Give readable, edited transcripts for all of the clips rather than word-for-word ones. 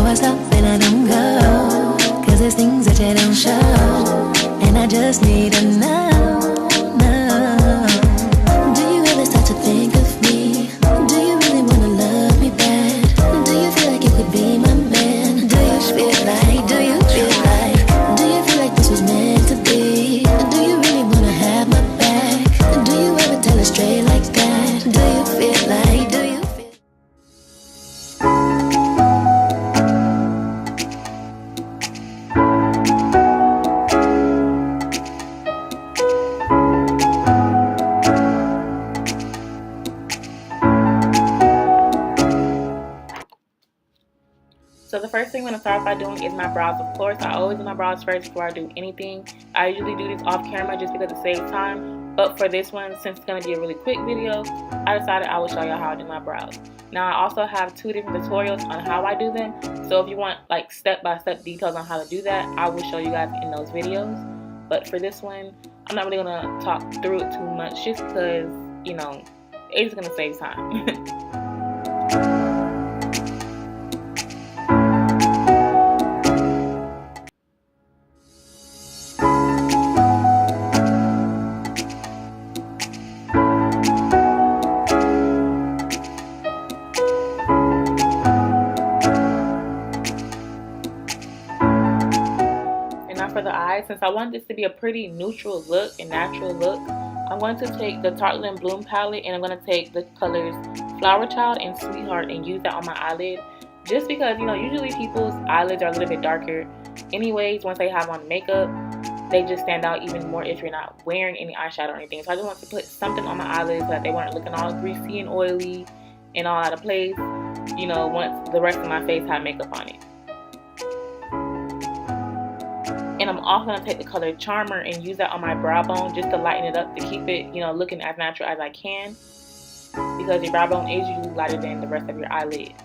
I stop and I don't go, 'cause there's things that you don't show, and I just need to know. Do you ever start to think of me? Do you really wanna love me bad? Do you feel like you could be my man? Do you feel like, do you feel like this was meant to be? Do you really wanna have my back? Do you ever tell it straight like that? Do you feel like, do you feel? So the first thing I'm going to start by doing is my brows. Of course, I always do my brows first before I do anything. I usually do this off camera just because it saves time. But for this one, since it's going to be a really quick video, I decided I would show y'all how I do my brows. Now, I also have 2 different tutorials on how I do them. So if you want like step-by-step details on how to do that, I will show you guys in those videos. But for this one, I'm not really going to talk through it too much just because, you know, it's going to save time. For the eyes, since I want this to be a pretty neutral look and natural look, I'm going to take the Tartelette Bloom palette and I'm going to take the colors Flower Child and Sweetheart and use that on my eyelid, just because, you know, usually people's eyelids are a little bit darker anyways. Once they have on makeup, they just stand out even more if you're not wearing any eyeshadow or anything. So I just want to put something on my eyelids so that they weren't looking all greasy and oily and all out of place, you know, once the rest of my face had makeup on it. And I'm also going to take the color Charmer and use that on my brow bone just to lighten it up, to keep it, you know, looking as natural as I can, because your brow bone is usually lighter than the rest of your eyelid.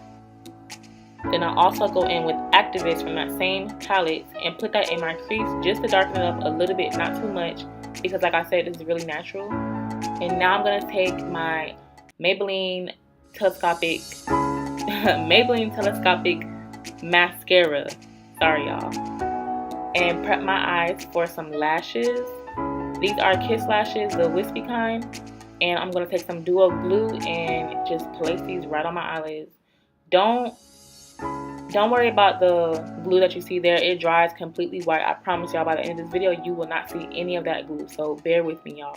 Then I'll also go in with Activist from that same palette and put that in my crease just to darken it up a little bit, not too much, because like I said, this is really natural. And now I'm going to take my Maybelline Telescopic Mascara, sorry y'all, and prep my eyes for some lashes. These are Kiss lashes, the wispy kind, and I'm going to take some Duo glue and just place these right on my eyelids. Don't worry about the glue that you see there. It dries completely white. I promise y'all by the end of this video you will not see any of that glue, so bear with me, y'all.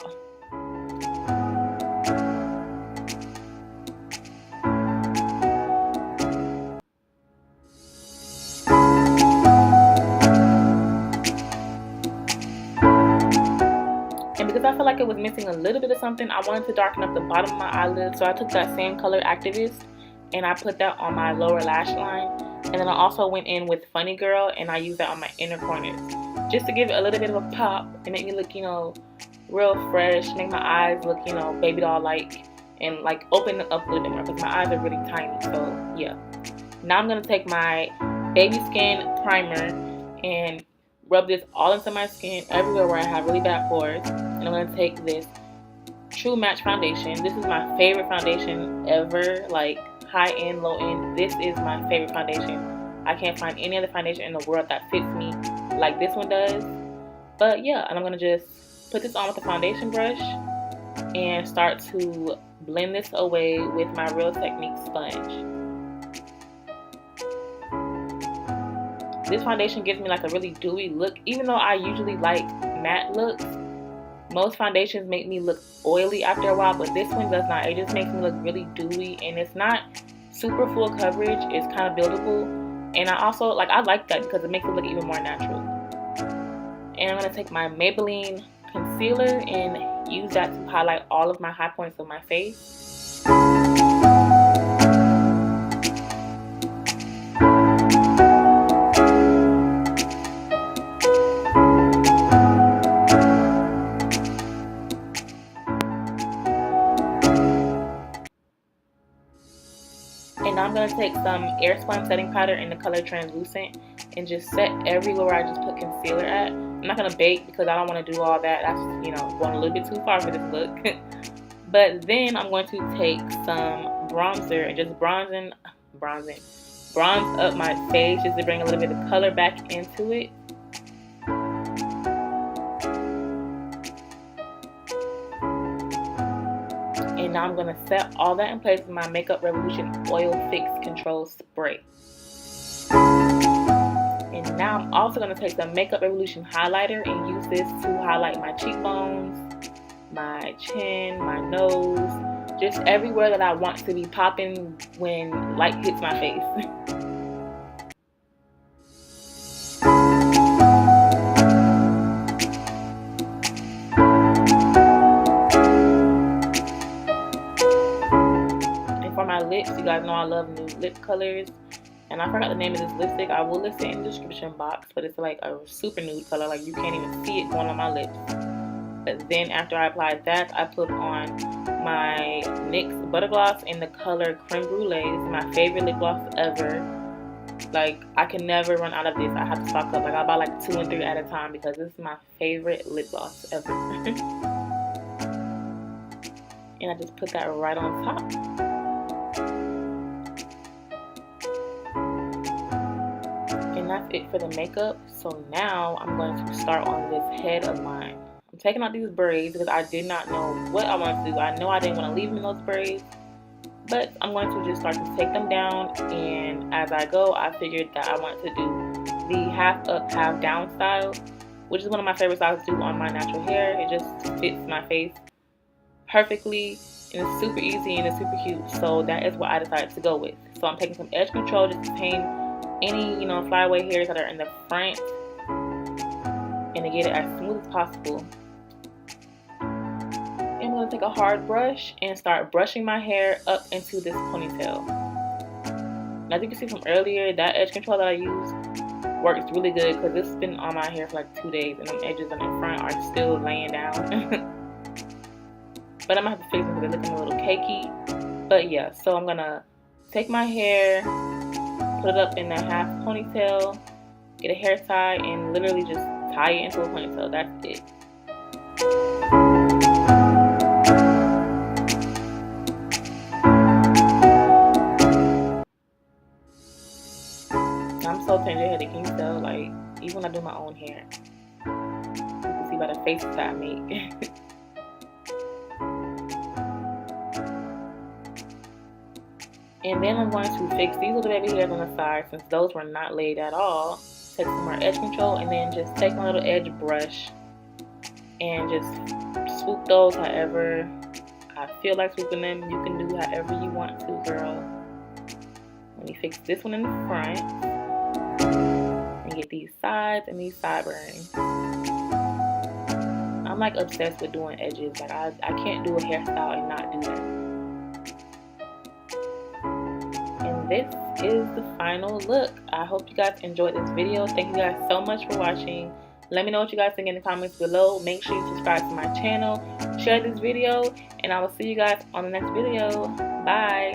And because I felt like it was missing a little bit of something, I wanted to darken up the bottom of my eyelid. So I took that same color Activist and I put that on my lower lash line. And then I also went in with Funny Girl and I used that on my inner corners, just to give it a little bit of a pop and make me look, you know, real fresh, make my eyes look, you know, baby doll-like, and like open it up a little bit more because my eyes are really tiny. So yeah. Now I'm going to take my Baby Skin Primer and rub this all into my skin everywhere where I have really bad pores. And I'm going to take this True Match foundation. This is my favorite foundation ever, like high end, low end. This is my favorite foundation. I can't find any other foundation in the world that fits me like this one does. But yeah, and I'm going to just put this on with the foundation brush and start to blend this away with my Real Technique sponge. This foundation gives me like a really dewy look. Even though I usually like matte looks, most foundations make me look oily after a while, but this one does not. It just makes me look really dewy, and it's not super full coverage. It's kind of buildable, and I also I like that because it makes it look even more natural. And I'm going to take my Maybelline concealer and use that to highlight all of my high points of my face. And now I'm going to take some Airspun setting powder in the color Translucent and just set everywhere where I just put concealer at. I'm not going to bake because I don't want to do all that. That's, you know, going a little bit too far for this look. But then I'm going to take some bronzer and just bronze bronze up my face just to bring a little bit of color back into it. And now I'm going to set all that in place with my Makeup Revolution Oil Fix Control Spray. And now I'm also going to take the Makeup Revolution highlighter and use this to highlight my cheekbones, my chin, my nose, just everywhere that I want to be popping when light hits my face. And for my lips, you guys know I love new lip colors. And I forgot the name of this lipstick. I will list it in the description box, but it's like a super nude color, like you can't even see it going on my lips. But then after I applied that, I put on my NYX Butter Gloss in the color Creme Brulee. This is my favorite lip gloss ever. Like, I can never run out of this. I have to stock up. Like, I buy like 2 and 3 at a time because this is my favorite lip gloss ever. And I just put that right on top. And that's it for the makeup. So now I'm going to start on this head of mine. I'm taking out these braids because I did not know what I wanted to do. I know I didn't want to leave them in those braids, but I'm going to just start to take them down. And as I go, I figured that I wanted to do the half up, half down style, which is one of my favorite styles to do on my natural hair. It just fits my face perfectly, and it's super easy and it's super cute. So that is what I decided to go with. So I'm taking some edge control just to tame any, you know, flyaway hairs that are in the front and to get it as smooth as possible. I'm going to take a hard brush and start brushing my hair up into this ponytail. Now, as you can see from earlier, that edge control that I used works really good because it's been on my hair for like 2 days and them edges in the front are still laying down. But I'm going to have to fix them because they're looking a little cakey. But yeah, so I'm going to take my hair, put it up in a half ponytail, get a hair tie, and literally just tie it into a ponytail. That's it. I'm so tender-headed, can you tell? Like, even when I do my own hair, you can see by the faces that I make. And then I'm going to fix these little baby hairs on the side since those were not laid at all. Take some more edge control and then just take my little edge brush and just swoop those however I feel like swooping them. You can do however you want to, girl. Let me fix this one in the front and get these sides and these sideburns. I'm like obsessed with doing edges. Like I can't do a hairstyle and not do that. And this is the final look. I hope you guys enjoyed this video. Thank you guys so much for watching. Let me know what you guys think in the comments below. Make sure you subscribe to my channel, share this video, and I will see you guys on the next video. Bye.